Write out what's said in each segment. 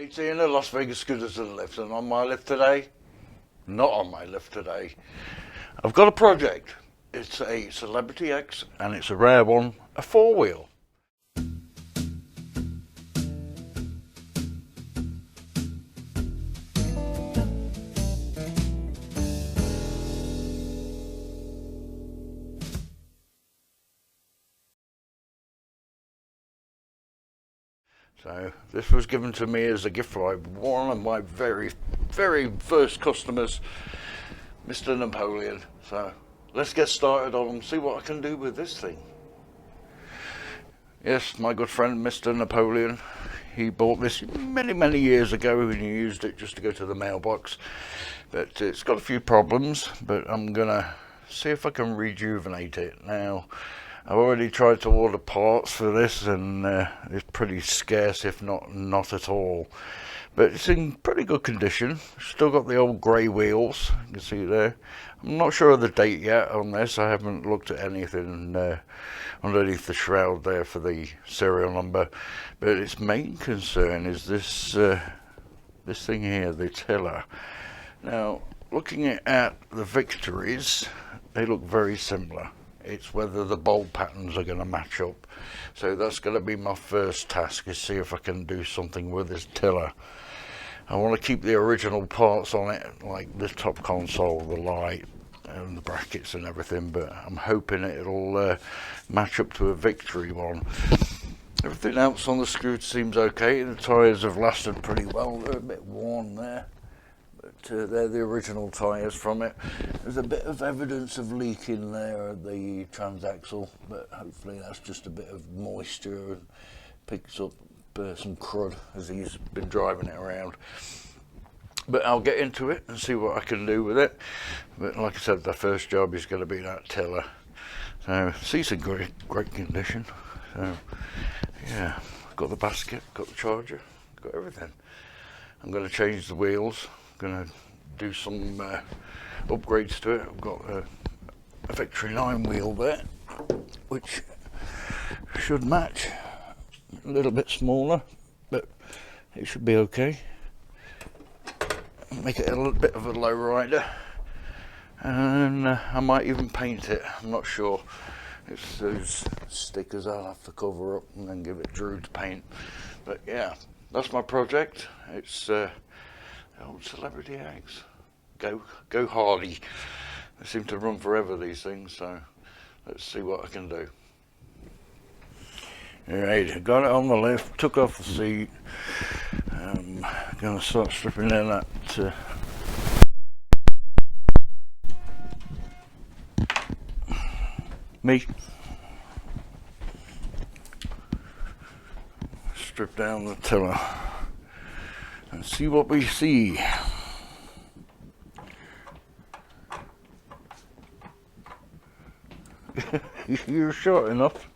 Katie in the Las Vegas Scooters and Lifts, and on my lift today, not on my lift today, I've got a project. It's a Celebrity X and it's a rare one, a 4-wheel. So this was given to me as a gift by one of my very first customers, Mr. Napoleon. So let's get started on and see what I can do with this thing. Yes, my good friend Mr. Napoleon, he bought this many years ago and he used it just to go to the mailbox. But it's got a few problems, but I'm gonna see if I can rejuvenate it. Now, I've already tried to order parts for this and it's pretty scarce, if not at all. But it's in pretty good condition. Still got the old grey wheels, you can see there. I'm not sure of the date yet on this. I haven't looked at anything underneath the shroud there for the serial number. But its main concern is this this thing here, the tiller. Now, looking at the Victories, they look very similar. It's whether the bolt patterns are going to match up. So that's going to be my first task, is see if I can do something with this tiller. I want to keep the original parts on it, like the top console, the light and the brackets and everything, but I'm hoping it'll match up to a Victory one. Everything else on the scooter seems okay. The tyres have lasted pretty well. They're a bit worn there, but they're the original tyres from it. There's a bit of evidence of leaking there at the Transaxle, but hopefully that's just a bit of moisture and picks up some crud as he's been driving it around. But I'll get into it and see what I can do with it. But like I said, the first job is going to be that tiller. So it's in great condition. So yeah, got the basket, got the charger, got everything. I'm going to change the wheels. Going to do some upgrades to it. I've got a Victory 9 wheel there, which should match. A little bit smaller, but it should be okay. Make it a little bit of a low rider, and I might even paint it. I'm not sure. It's those stickers I'll have to cover up and then give it Druid's paint. But yeah, that's my project. It's old Celebrity X. Go Hardy. They seem to run forever, these things, so let's see what I can do. Alright, got it on the lift, took off the seat. Gonna start stripping in that meat. Strip down the tiller and see what we see. You're short enough.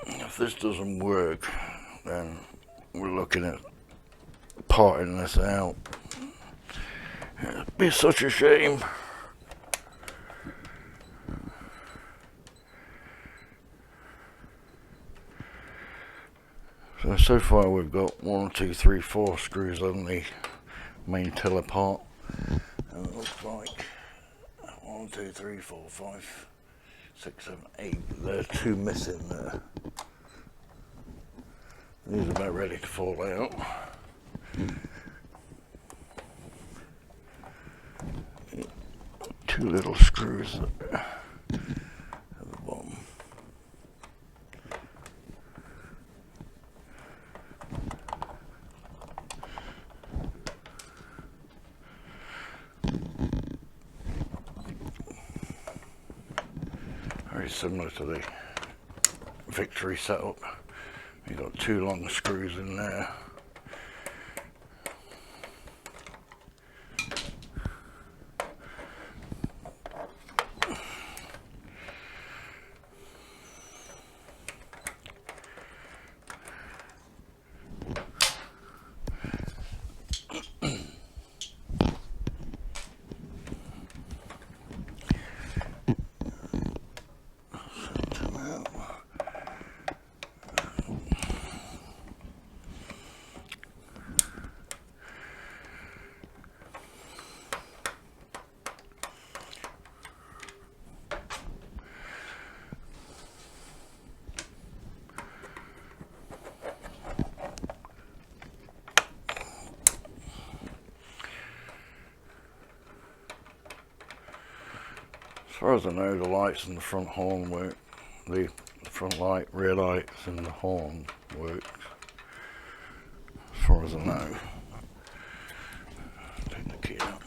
If this doesn't work, then we're looking at parting this out. It'd be such a shame. So far we've got 1, 2, 3, 4 screws on the main tiller part, and it looks like 1, 2, 3, 4, 5, 6, 7, 8. There are 2 missing there. These are about ready to fall out. 2 little screws at the bottom. Very similar to the Victory setup. You've got 2 long screws in there. far as I know, the lights and the front horn work. The front light, rear lights and the horn works. As far as I know. Take the key out.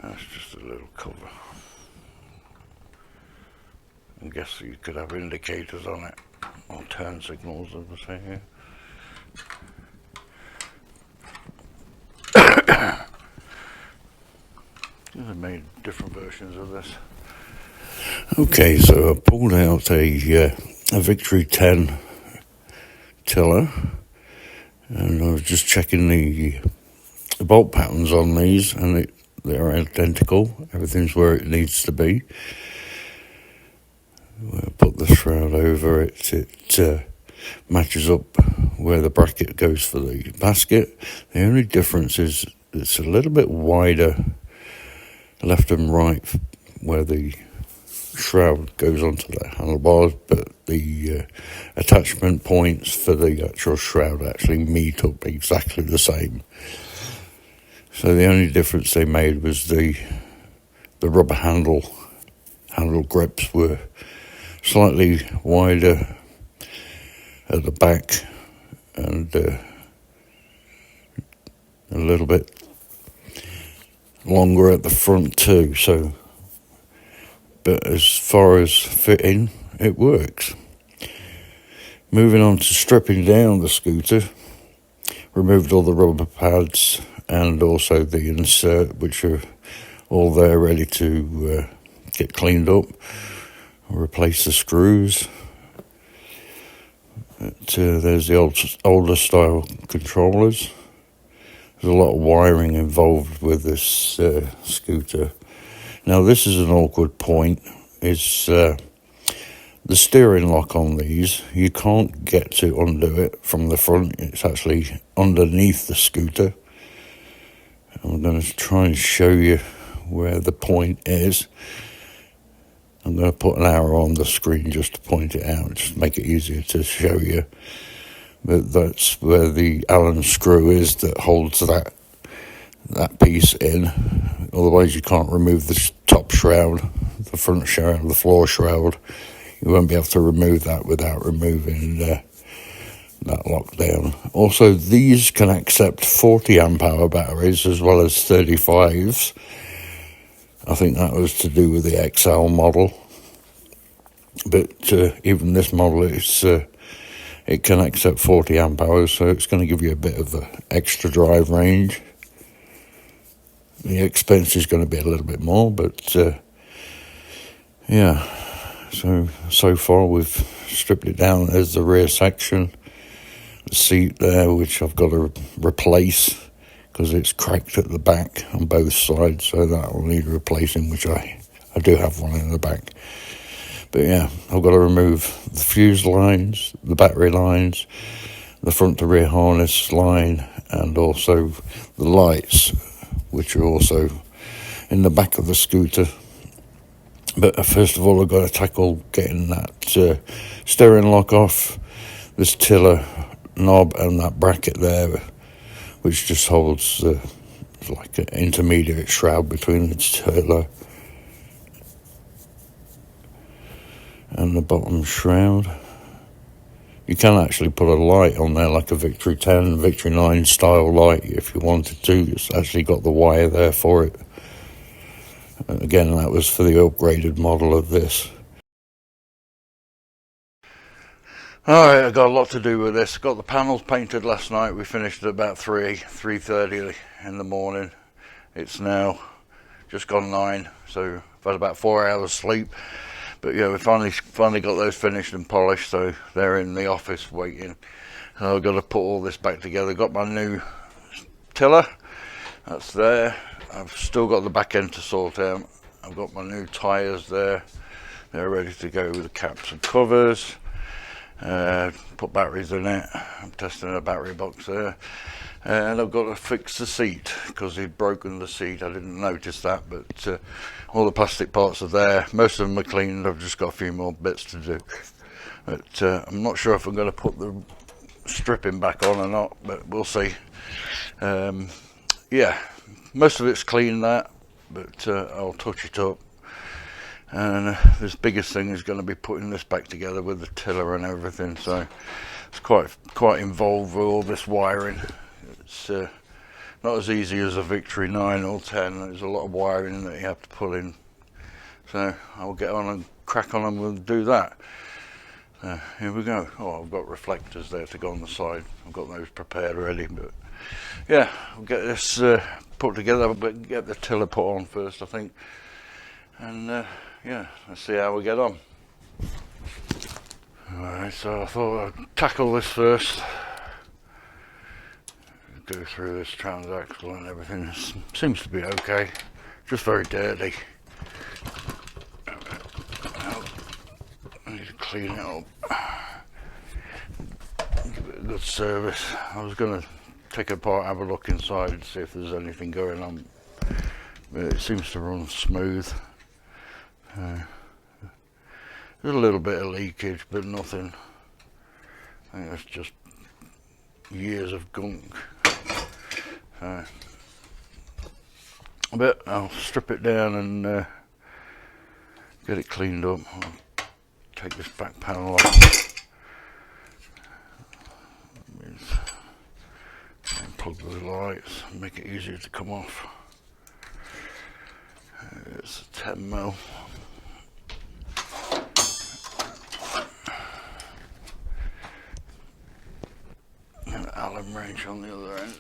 That's just a little cover. I guess you could have indicators on it, or turn signals, as I say here. I've made different versions of this. Okay, so I pulled out a Victory 10 tiller, and I was just checking the bolt patterns on these, and they're identical. Everything's where it needs to be. We'll put the shroud over it. It matches up where the bracket goes for the basket. The only difference is it's a little bit wider left and right where the shroud goes onto the handlebars, but the attachment points for the actual shroud actually meet up exactly the same. So the only difference they made was the rubber handle grips were slightly wider at the back and a little bit longer at the front too. So, but as far as fitting, it works. Moving on to stripping down the scooter, removed all the rubber pads and also the insert, which are all there ready to get cleaned up. Replace the screws. There's the older style controllers. There's a lot of wiring involved with this scooter. Now this is an awkward point, is the steering lock on these. You can't get to undo it from the front. It's actually underneath the scooter. I'm going to try and show you where the point is. I'm going to put an arrow on the screen just to point it out, just to make it easier to show you. But that's where the Allen screw is that holds that piece in. Otherwise you can't remove the top shroud, the front shroud, the floor shroud. You won't be able to remove that without removing that lockdown. Also, these can accept 40 amp hour batteries as well as 35s. I think that was to do with the XL model. But even this model, it can accept 40 amp hours, so it's going to give you a bit of extra drive range. The expense is going to be a little bit more, but yeah. So far we've stripped it down. There's the rear section, the seat there, which I've got to replace because it's cracked at the back on both sides, so that will need replacing, which I do have one in the back. But yeah, I've got to remove the fuse lines, the battery lines, the front to rear harness line, and also the lights, which are also in the back of the scooter. But first of all, I've got to tackle getting that steering lock off, this tiller knob and that bracket there, which just holds like an intermediate shroud between the tiller and the bottom shroud. You can actually put a light on there, like a Victory 10, Victory 9 style light if you wanted to. It's actually got the wire there for it. Again, that was for the upgraded model of this. Alright, I got a lot to do with this. Got the panels painted last night. We finished at about 3:30 in the morning. It's now just gone 9, so I've had about 4 hours sleep. But yeah, we finally got those finished and polished, so they're in the office waiting. And I've got to put all this back together. Got my new tiller, that's there. I've still got the back end to sort out. I've got my new tyres there. They're ready to go with the caps and covers. Put batteries in it. I'm testing a battery box there. And I've got to fix the seat because he'd broken the seat. I didn't notice that, but all the plastic parts are there. Most of them are cleaned. I've just got a few more bits to do. But I'm not sure if I'm going to put the stripping back on or not, but we'll see. Yeah, most of it's clean that, but I'll touch it up. And this biggest thing is going to be putting this back together with the tiller and everything, so it's quite involved with all this wiring. It's not as easy as a Victory 9 or 10. There's a lot of wiring that you have to pull in, so I'll get on and crack on and we'll do that. Here we go. Oh, I've got reflectors there to go on the side. I've got those prepared already, but yeah, I'll get this put together, but get the tiller put on first, I think. And yeah, let's see how we get on. Alright, so I thought I'd tackle this first. Go through this Transaxle and everything. It seems to be okay, just very dirty. I need to clean it up, give it a good service. I was going to take it apart, have a look inside and see if there's anything going on, but it seems to run smooth. There's a little bit of leakage, but nothing. I think that's just years of gunk. But I'll strip it down and get it cleaned up. I'll take this back panel off. Plug the lights, make it easier to come off. It's a 10mm. And an Allen wrench on the other end.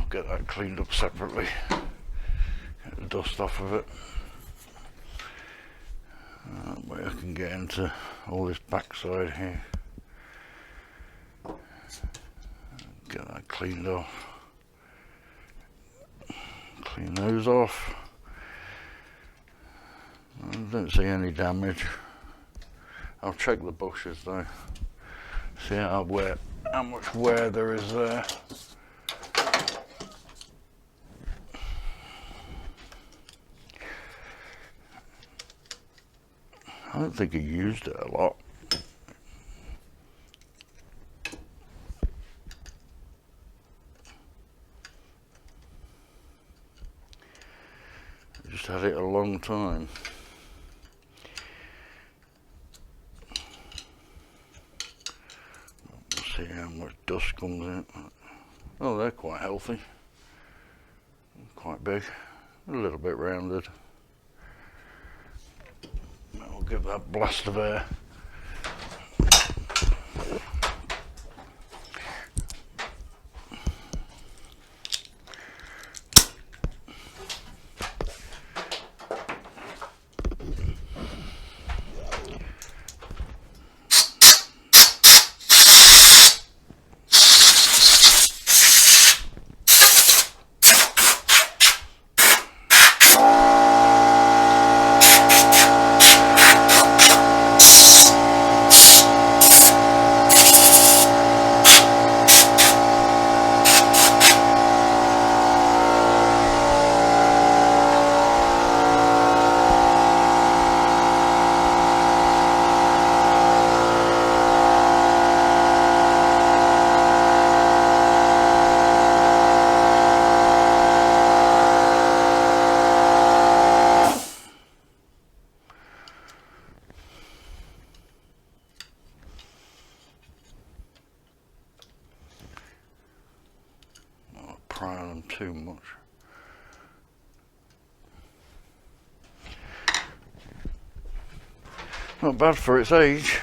Get that cleaned up separately, get the dust off of it. That way I can get into all this backside here, get that cleaned off, clean those off. I don't see any damage. I'll check the bushes though, see how much wear there is there. I don't think he used it a lot. I just had it a long time. We'll see how much dust comes in. Oh, they're quite healthy. Quite big. A little bit rounded. I'll give that a blast of air. cry on them too much. Not bad for its age.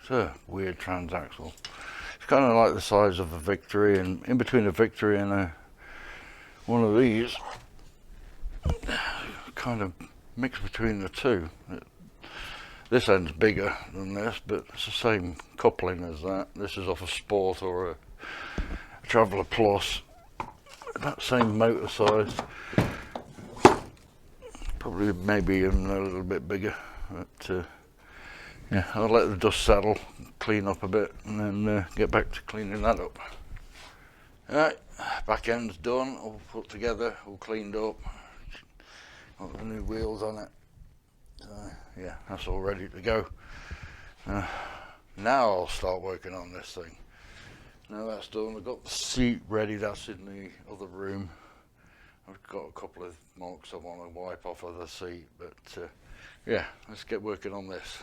It's a weird transaxle. It's kind of like the size of a Victory, and in between a Victory and one of these, kind of mixed between the two. This end's bigger than this, but it's the same coupling as that. This is off a Sport or a Traveller Plus. That same motor size. Probably maybe even a little bit bigger, but yeah, I'll let the dust settle, clean up a bit, and then get back to cleaning that up. Alright, back end's done, all put together, all cleaned up. Got the new wheels on it. Yeah, that's all ready to go. Now I'll start working on this thing. Now that's done, I've got the seat ready, that's in the other room. I've got a couple of marks I want to wipe off of the seat, but yeah, let's get working on this.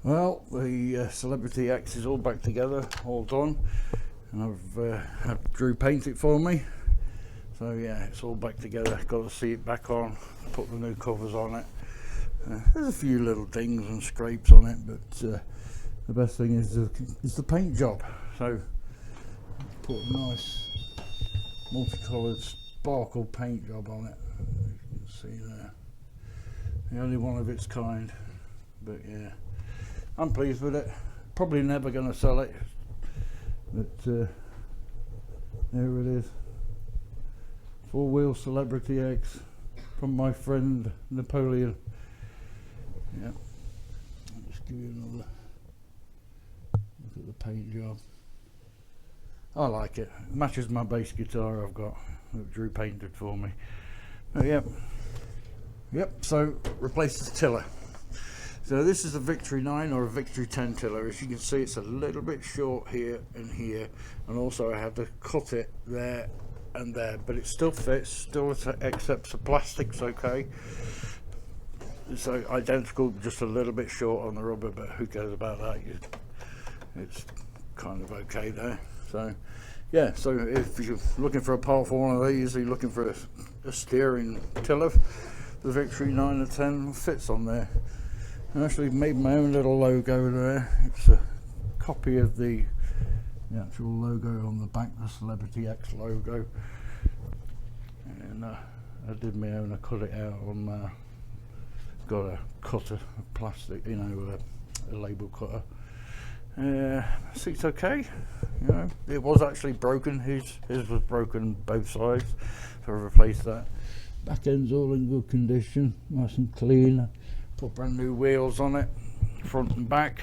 Well, the Celebrity X is all back together, all done, and I've had Drew paint it for me. So yeah, it's all back together. Got the seat back on, put the new covers on it. There's a few little dings and scrapes on it, but the best thing is the paint job. So put a nice multicoloured sparkle paint job on it. You can see there, the only one of its kind. But yeah, I'm pleased with it. Probably never going to sell it, but there it is. 4-wheel Celebrity X from my friend Napoleon. Yeah, I'll just give you another look at the paint job. I like it. It matches my bass guitar I've got that Drew painted for me. But yep, so replace the tiller. So this is a Victory 9 or a Victory 10 tiller. As you can see, it's a little bit short here and here, and also I had to cut it there and there, but it still fits, still accepts the plastics okay. It's identical, just a little bit short on the rubber, but who cares about that? It's kind of okay there. So yeah, so if you're looking for a part for one of these, you're looking for a steering tiller, the Victory 9 or 10 fits on there. I actually made my own little logo there. It's a copy of the actual logo on the back, the Celebrity X logo, and I did my own. I cut it out on got a cutter, a plastic, you know, a label cutter. Seat's okay, you know. It was actually broken. His was broken both sides, so I replaced that. Back end's all in good condition, nice and clean. Put brand new wheels on it, front and back.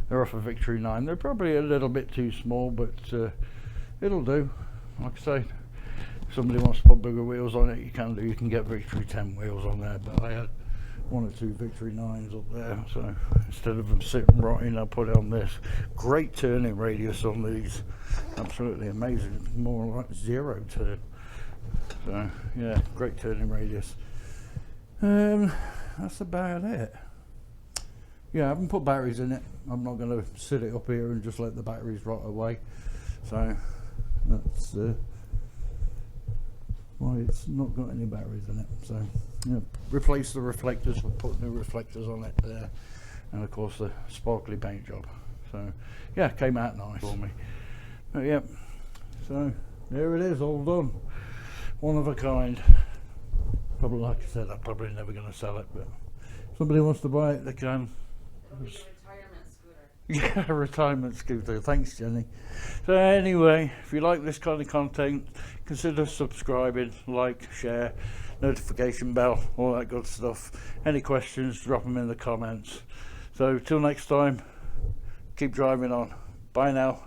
They're off a Victory 9. They're probably a little bit too small, but it'll do. Like I say, if somebody wants to put bigger wheels on it, you can do. You can get Victory 10 wheels on there, but I had 1 or 2 Victory 9s up there, so instead of them sitting rotting, I put it on this. Great turning radius on these, absolutely amazing. More like 0 turn. So yeah, great turning radius. That's about it. Yeah, I haven't put batteries in it. I'm not going to sit it up here and just let the batteries rot away. So that's why it's not got any batteries in it. So yeah, replace the reflectors. We'll put new reflectors on it there, and of course the sparkly paint job. So yeah, came out nice for me. But yeah, so there it is, all done. One of a kind. Probably, like I said, I'm probably never going to sell it, but if somebody wants to buy it, they can. It'll be a retirement scooter. Yeah, a retirement scooter. Thanks, Jenny. So anyway, if you like this kind of content, consider subscribing, like, share, notification bell, all that good stuff. Any questions, drop them in the comments. So till next time, keep driving on. Bye now.